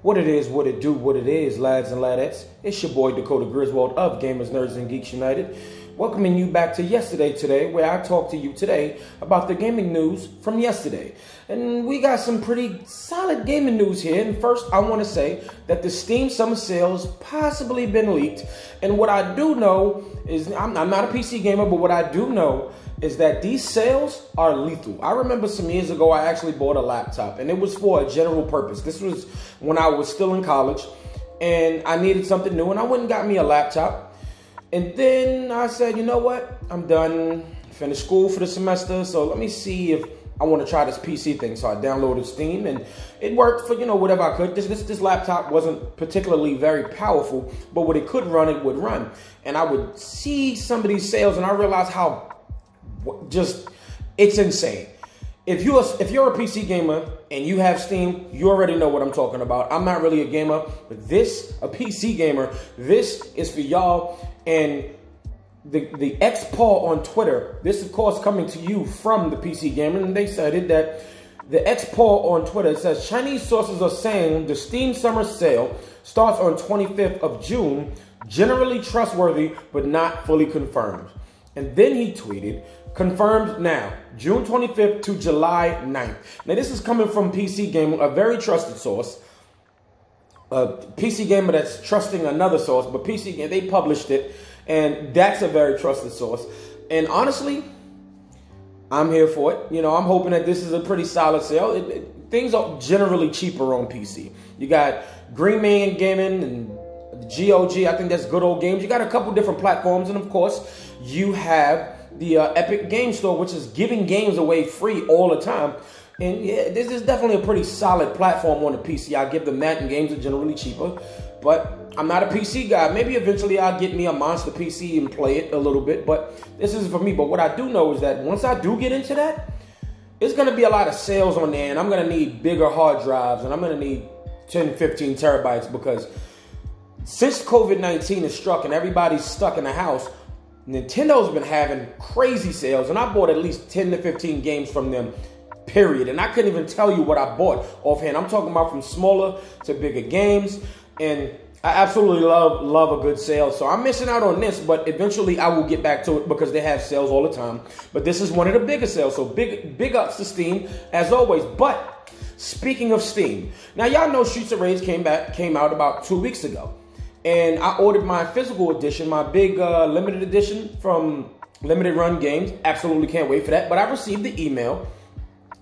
What it is, what it do, what it is, lads and ladettes. It's your boy Dakota Griswold of Gamers, Nerds, and Geeks United, welcoming you back to Yesterday Today, where I talk to you today about the gaming news from yesterday. And we got some pretty solid gaming news here. And first, I want to say that the Steam Summer Sale's possibly been leaked. And what I do know is, I'm not a PC gamer, but what I do know is that these sales are lethal. I remember some years ago, I actually bought a laptop, and it was for a general purpose. This was when I was still in college, and I needed something new, and I went and got me a laptop. And then I said, you know what? I'm done, finished school for the semester, so let me see if I want to try this PC thing. So I downloaded Steam, and it worked for, whatever I could. This laptop wasn't particularly very powerful, but what it could run, it would run. And I would see some of these sales, and I realized how it's insane. If you're a PC gamer and you have Steam, you already know what I'm talking about. I'm not really a gamer, but a PC gamer, this is for y'all. And the X-Paw on Twitter, this of course coming to you from the PC gamer, and they cited that the X-Paw on Twitter says Chinese sources are saying the Steam Summer Sale starts on 25th of June, generally trustworthy but not fully confirmed. And then he tweeted, confirmed now, June 25th to July 9th. Now, this is coming from PC Gamer, a very trusted source. PC Gamer that's trusting another source, but PC Gamer, they published it, and that's a very trusted source. And honestly, I'm here for it. I'm hoping that this is a pretty solid sale. Things are generally cheaper on PC. You got Green Man Gaming and GOG, I think that's Good Old Games. You got a couple different platforms, and of course, you have the Epic Game Store, which is giving games away free all the time. And yeah, this is definitely a pretty solid platform on the PC. I'll give them that, and games are generally cheaper. But I'm not a PC guy. Maybe eventually I'll get me a monster PC and play it a little bit, but this isn't for me. But what I do know is that once I do get into that, it's going to be a lot of sales on there, and I'm going to need bigger hard drives, and I'm going to need 10, 15 terabytes, because since COVID-19 has struck and everybody's stuck in the house, Nintendo's been having crazy sales, and I bought at least 10 to 15 games from them, period. And I couldn't even tell you what I bought offhand. I'm talking about from smaller to bigger games, and I absolutely love a good sale. So I'm missing out on this, but eventually I will get back to it because they have sales all the time. But this is one of the bigger sales, so big ups to Steam as always. But speaking of Steam, now y'all know Streets of Rage came out about 2 weeks ago. And I ordered my physical edition, my big limited edition from Limited Run Games. Absolutely can't wait for that. But I received the email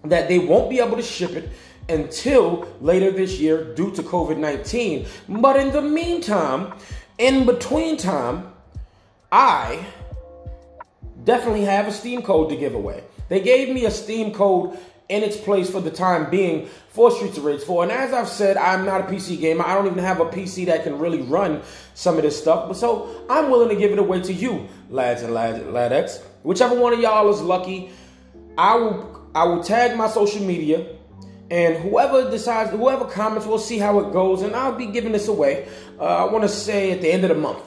that they won't be able to ship it until later this year due to COVID-19. But in the meantime, in between time, I definitely have a Steam code to give away. They gave me a Steam code in its place for the time being for Streets of Rage 4. And as I've said, I'm not a PC gamer. I don't even have a PC that can really run some of this stuff. But so I'm willing to give it away to you, lads and ladettes. Whichever one of y'all is lucky, I will tag my social media, and whoever comments, we'll see how it goes. And I'll be giving this away. I want to say at the end of the month.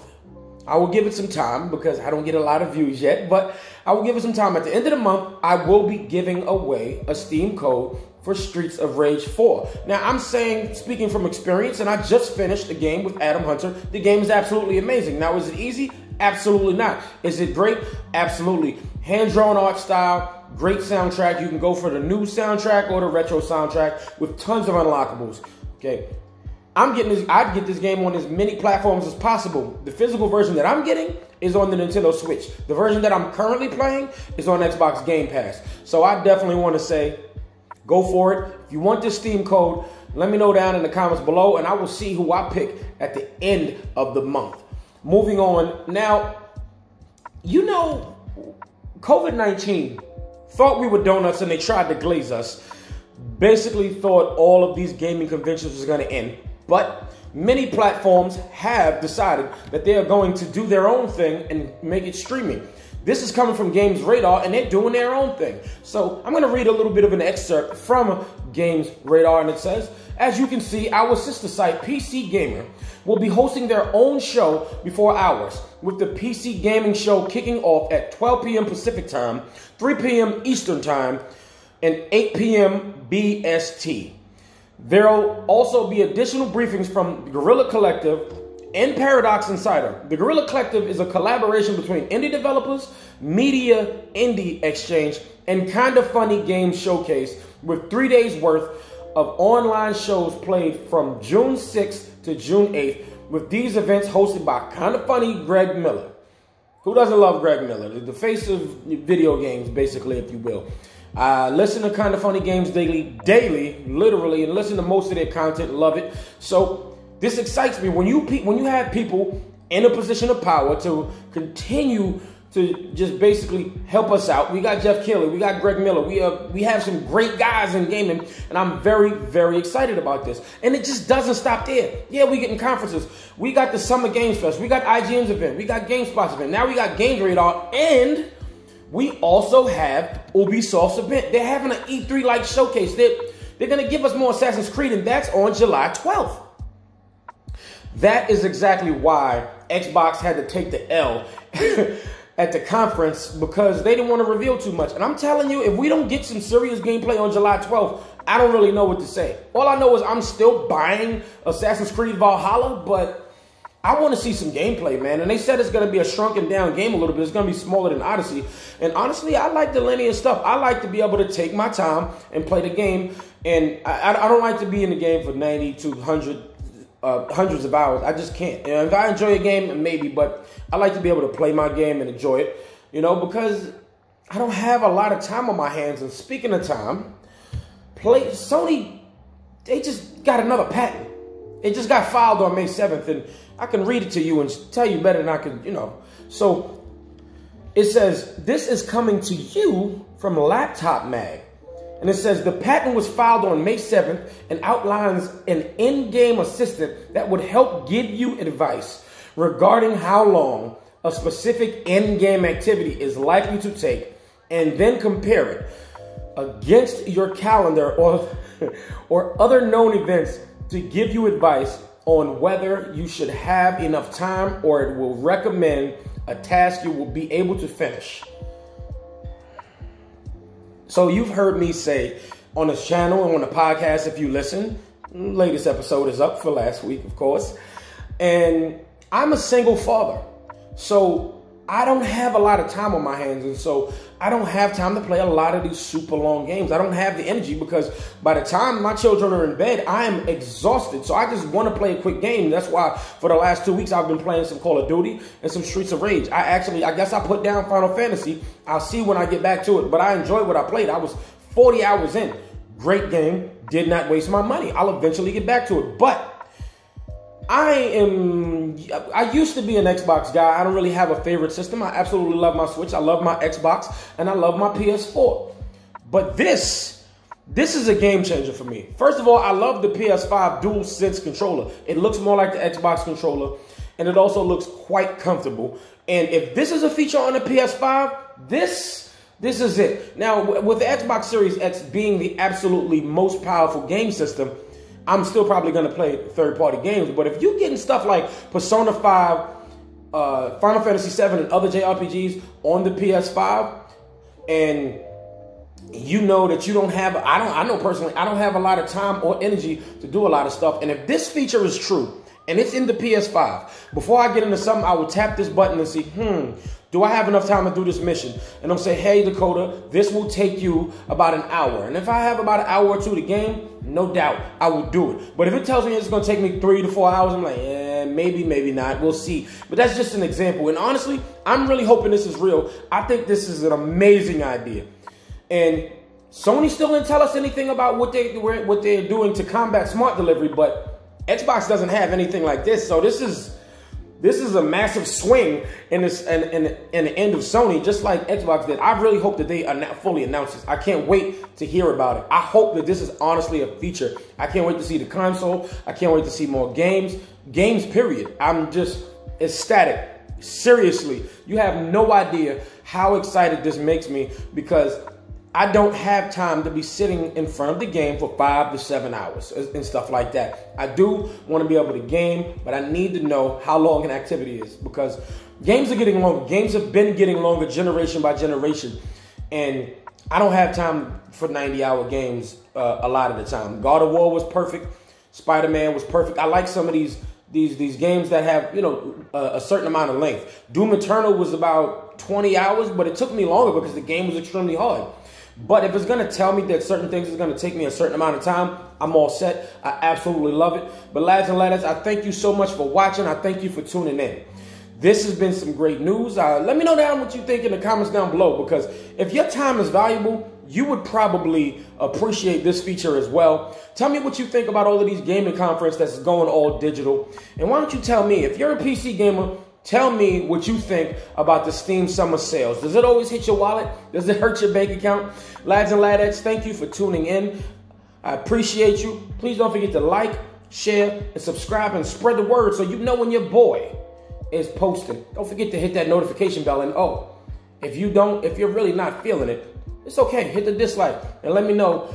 I will give it some time because I don't get a lot of views yet, but I will give it some time. At the end of the month, I will be giving away a Steam code for Streets of Rage 4. Now, I'm speaking from experience, and I just finished a game with Adam Hunter. The game is absolutely amazing. Now, is it easy? Absolutely not. Is it great? Absolutely. Hand-drawn art style, great soundtrack. You can go for the new soundtrack or the retro soundtrack with tons of unlockables. Okay. I'd get this game on as many platforms as possible. The physical version that I'm getting is on the Nintendo Switch. The version that I'm currently playing is on Xbox Game Pass. So I definitely want to say, go for it. If you want this Steam code, let me know down in the comments below, and I will see who I pick at the end of the month. Moving on. Now, COVID-19 thought we were donuts, and they tried to glaze us. Basically thought all of these gaming conventions was going to end. But many platforms have decided that they are going to do their own thing and make it streaming. This is coming from Games Radar, and they're doing their own thing. So I'm going to read a little bit of an excerpt from Games Radar, and it says, as you can see, our sister site, PC Gamer, will be hosting their own show before ours, with the PC Gaming Show kicking off at 12 p.m. Pacific Time, 3 p.m. Eastern Time, and 8 p.m. BST. There'll also be additional briefings from Guerrilla Collective and Paradox Insider. The Guerrilla Collective is a collaboration between indie developers, media indie exchange, and Kinda Funny Games Showcase with 3 days worth of online shows played from June 6th to June 8th, with these events hosted by Kinda Funny Greg Miller. Who doesn't love Greg Miller? The face of video games, basically, if you will. Listen to Kinda Funny Games daily, literally, and listen to most of their content. Love it. So this excites me when you have people in a position of power to continue to just basically help us out. We got Jeff Keighley, we got Greg Miller, we have some great guys in gaming, and I'm very, very excited about this. And it just doesn't stop there. Yeah, we getting conferences. We got the Summer Games Fest, we got IGN's event, we got GameSpot's event, now we got Games Radar, and we also have Ubisoft's event. They're having an E3-like showcase. They're going to give us more Assassin's Creed, and that's on July 12th. That is exactly why Xbox had to take the L at the conference, because they didn't want to reveal too much. And I'm telling you, if we don't get some serious gameplay on July 12th, I don't really know what to say. All I know is I'm still buying Assassin's Creed Valhalla, but I want to see some gameplay, man. And they said it's going to be a shrunken down game a little bit. It's going to be smaller than Odyssey. And honestly, I like the linear stuff. I like to be able to take my time and play the game. And I don't like to be in the game for 90 to 100 hundreds of hours. I just can't. You know, if I enjoy a game, maybe, but I like to be able to play my game and enjoy it, you know, because I don't have a lot of time on my hands. And speaking of time, Sony, they just got another patent. It just got filed on May 7th, and I can read it to you and tell you better than I can, you know. So it says, this is coming to you from Laptop Mag. And it says the patent was filed on May 7th and outlines an in-game assistant that would help give you advice regarding how long a specific in-game activity is likely to take, and then compare it against your calendar or other known events to give you advice on whether you should have enough time, or it will recommend a task you will be able to finish. So you've heard me say on this channel and on the podcast, if you listen, latest episode is up for last week, of course. And I'm a single father. So I don't have a lot of time on my hands. And so I don't have time to play a lot of these super long games. I don't have the energy, because by the time my children are in bed, I am exhausted. So I just want to play a quick game. That's why for the last 2 weeks, I've been playing some Call of Duty and some Streets of Rage. I guess I put down Final Fantasy. I'll see when I get back to it. But I enjoyed what I played. I was 40 hours in. Great game. Did not waste my money. I'll eventually get back to it. But I used to be an Xbox guy. I don't really have a favorite system. I absolutely love my Switch. I love my Xbox, and I love my PS4. But this is a game changer for me. First of all, I love the PS5 DualSense controller. It looks more like the Xbox controller, and it also looks quite comfortable. And if this is a feature on the PS5, this is it. Now, with the Xbox Series X being the absolutely most powerful game system, I'm still probably going to play third-party games. But if you're getting stuff like Persona 5, Final Fantasy 7, and other JRPGs on the PS5, and you know that you don't have, I know personally, I don't have a lot of time or energy to do a lot of stuff. And if this feature is true, and it's in the PS5, before I get into something, I will tap this button and see, do I have enough time to do this mission? And I'll say, hey, Dakota, this will take you about an hour. And if I have about an hour or two to game, no doubt, I will do it. But if it tells me it's going to take me 3 to 4 hours, I'm like, maybe, maybe not. We'll see. But that's just an example. And honestly, I'm really hoping this is real. I think this is an amazing idea. And Sony still didn't tell us anything about what they're doing to combat smart delivery, but Xbox doesn't have anything like this. So this is a massive swing in the end of Sony, just like Xbox did. I really hope that they fully announce this. I can't wait to hear about it. I hope that this is honestly a feature. I can't wait to see the console. I can't wait to see more games. Games, period. I'm just ecstatic. Seriously, you have no idea how excited this makes me, because I don't have time to be sitting in front of the game for 5 to 7 hours and stuff like that. I do want to be able to game, but I need to know how long an activity is, because games are getting longer. Games have been getting longer generation by generation. And I don't have time for 90-hour games a lot of the time. God of War was perfect. Spider-Man was perfect. I like some of these games that have, you know, a certain amount of length. Doom Eternal was about 20 hours, but it took me longer because the game was extremely hard. But if it's going to tell me that certain things is going to take me a certain amount of time, I'm all set. I absolutely love it. But lads and lads, I thank you so much for watching. I thank you for tuning in. This has been some great news. Let me know down what you think in the comments down below, because if your time is valuable, you would probably appreciate this feature as well. Tell me what you think about all of these gaming conferences that's going all digital. And why don't you tell me, if you're a PC gamer, tell me what you think about the Steam Summer Sales. Does it always hit your wallet? Does it hurt your bank account? Lads and ladettes, thank you for tuning in. I appreciate you. Please don't forget to like, share, and subscribe, and spread the word so you know when your boy is posting. Don't forget to hit that notification bell. And if you're really not feeling it, it's okay. Hit the dislike and let me know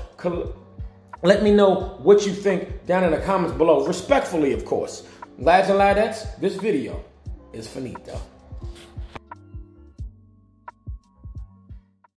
what you think down in the comments below. Respectfully, of course. Lads and ladettes, this video is finito.